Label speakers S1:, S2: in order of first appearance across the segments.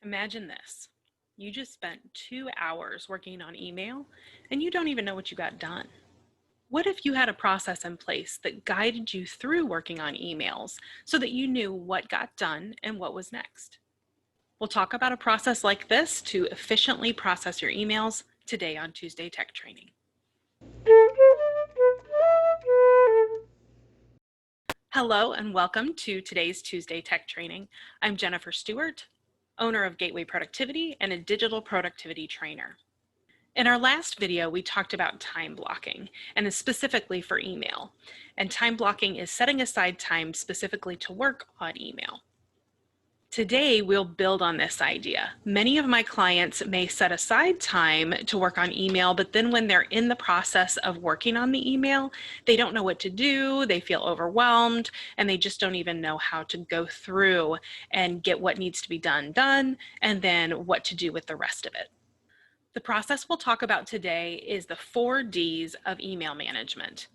S1: Imagine this. You just spent 2 hours working on email and you don't even know what you got done. What if you had a process in place that guided you through working on emails so that you knew what got done and what was next? We'll talk about a process like this to efficiently process your emails today on Tuesday Tech Training. Hello and welcome to today's Tuesday Tech Training. I'm Jennifer Stewart, owner of Gateway Productivity and a digital productivity trainer. In our last video, we talked about time blocking, and specifically for email. And time blocking is setting aside time specifically to work on email. Today, we'll build on this idea. Many of my clients may set aside time to work on email, but then when they're in the process of working on the email, they don't know what to do, they feel overwhelmed, and they just don't even know how to go through and get what needs to be done, and then what to do with the rest of it. The process we'll talk about today is the 4Ds of email management.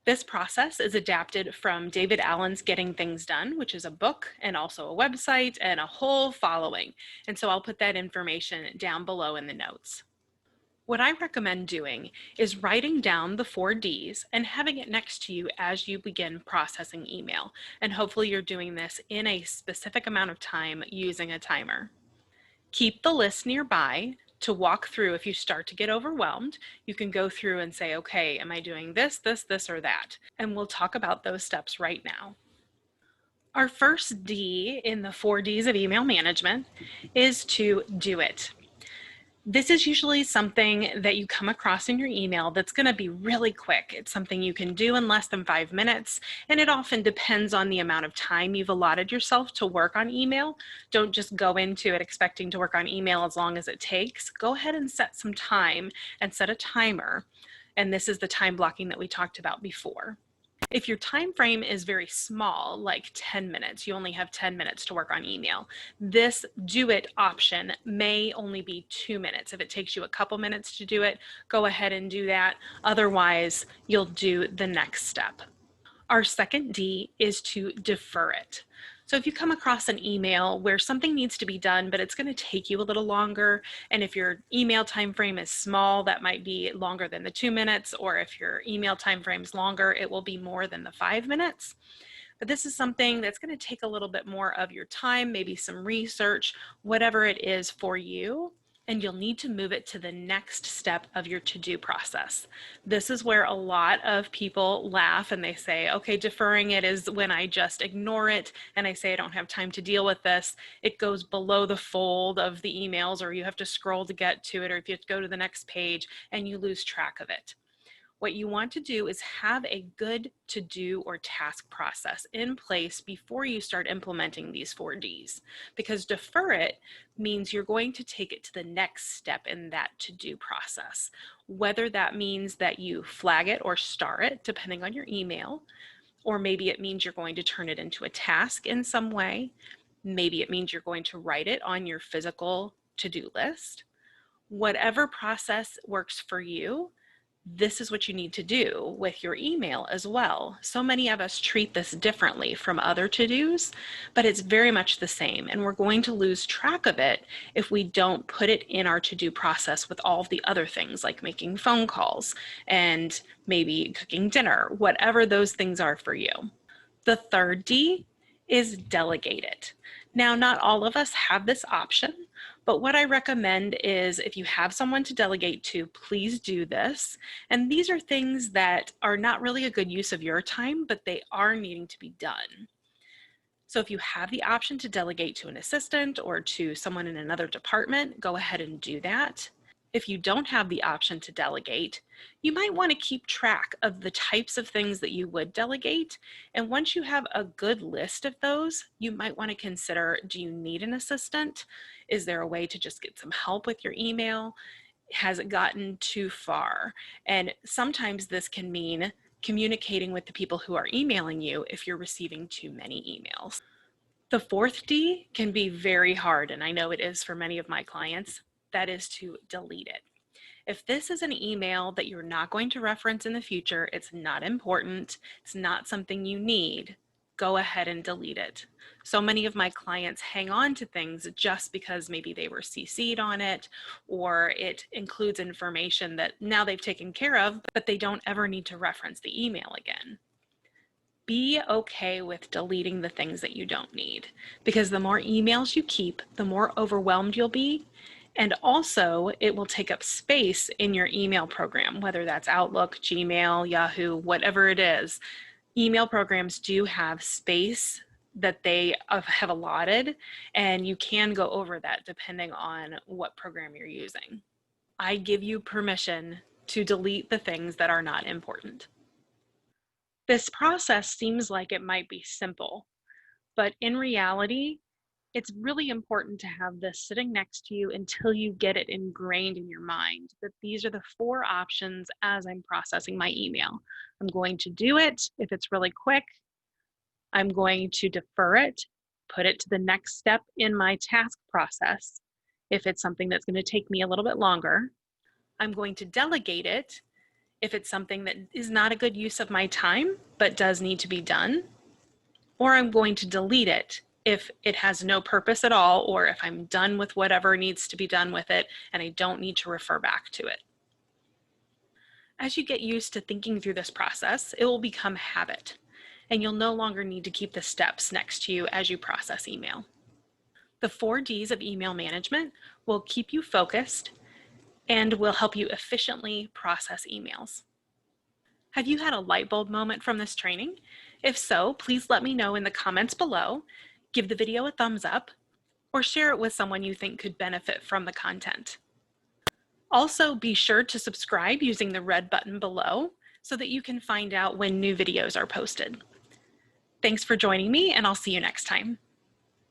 S1: This process is adapted from David Allen's Getting Things Done, which is a book and also a website and a whole following. And so I'll put that information down below in the notes. What I recommend doing is writing down the 4Ds and having it next to you as you begin processing email. And hopefully you're doing this in a specific amount of time using a timer. Keep the list nearby to walk through. If you start to get overwhelmed, you can go through and say, okay, am I doing this, or that? And we'll talk about those steps right now. Our first D in the 4Ds of email management is to do it. This is usually something that you come across in your email that's going to be really quick. It's something you can do in less than 5 minutes, and it often depends on the amount of time you've allotted yourself to work on email. Don't just go into it expecting to work on email as long as it takes. Go ahead and set some time and set a timer, and this is the time blocking that we talked about before. If your time frame is very small, like 10 minutes, you only have 10 minutes to work on email, this do it option may only be 2 minutes. If it takes you a couple minutes to do it, go ahead and do that. Otherwise, you'll do the next step. Our second D is to defer it. So if you come across an email where something needs to be done, but it's going to take you a little longer, and if your email time frame is small, that might be longer than the 2 minutes, or if your email time frame is longer, it will be more than the 5 minutes. But this is something that's going to take a little bit more of your time, maybe some research, whatever it is for you, and you'll need to move it to the next step of your to-do process. This is where a lot of people laugh and they say, okay, deferring it is when I just ignore it and I say I don't have time to deal with this. It goes below the fold of the emails, or you have to scroll to get to it, or if you have to go to the next page and you lose track of it. What you want to do is have a good to-do or task process in place before you start implementing these 4Ds, because defer it means you're going to take it to the next step in that to-do process. Whether that means that you flag it or star it, depending on your email, or maybe it means you're going to turn it into a task in some way. Maybe it means you're going to write it on your physical to-do list. Whatever process works for you, this is what you need to do with your email as well. So many of us treat this differently from other to-dos, but it's very much the same. And we're going to lose track of it if we don't put it in our to-do process with all of the other things like making phone calls and maybe cooking dinner, whatever those things are for you. The third D is delegate it. Now, not all of us have this option, but what I recommend is if you have someone to delegate to, please do this. And these are things that are not really a good use of your time, but they are needing to be done. So if you have the option to delegate to an assistant or to someone in another department, go ahead and do that. If you don't have the option to delegate, you might want to keep track of the types of things that you would delegate. And once you have a good list of those, you might want to consider, do you need an assistant? Is there a way to just get some help with your email? Has it gotten too far? And sometimes this can mean communicating with the people who are emailing you if you're receiving too many emails. The fourth D can be very hard, and I know it is for many of my clients. That is to delete it. If this is an email that you're not going to reference in the future, it's not important, it's not something you need, go ahead and delete it. So many of my clients hang on to things just because maybe they were CC'd on it, or it includes information that now they've taken care of, but they don't ever need to reference the email again. Be okay with deleting the things that you don't need, because the more emails you keep, the more overwhelmed you'll be. And also, it will take up space in your email program, whether that's Outlook, Gmail, Yahoo, whatever it is. Email programs do have space that they have allotted, and you can go over that depending on what program you're using. I give you permission to delete the things that are not important. This process seems like it might be simple, but in reality, it's really important to have this sitting next to you until you get it ingrained in your mind that these are the 4 options as I'm processing my email. I'm going to do it if it's really quick. I'm going to defer it, put it to the next step in my task process if it's something that's going to take me a little bit longer. I'm going to delegate it if it's something that is not a good use of my time but does need to be done. Or I'm going to delete it if it has no purpose at all, or if I'm done with whatever needs to be done with it and I don't need to refer back to it. As you get used to thinking through this process, it will become habit, and you'll no longer need to keep the steps next to you as you process email. The 4 Ds of email management will keep you focused and will help you efficiently process emails. Have you had a light bulb moment from this training? If so, please let me know in the comments below, give the video a thumbs up, or share it with someone you think could benefit from the content. Also, be sure to subscribe using the red button below so that you can find out when new videos are posted. Thanks for joining me, and I'll see you next time.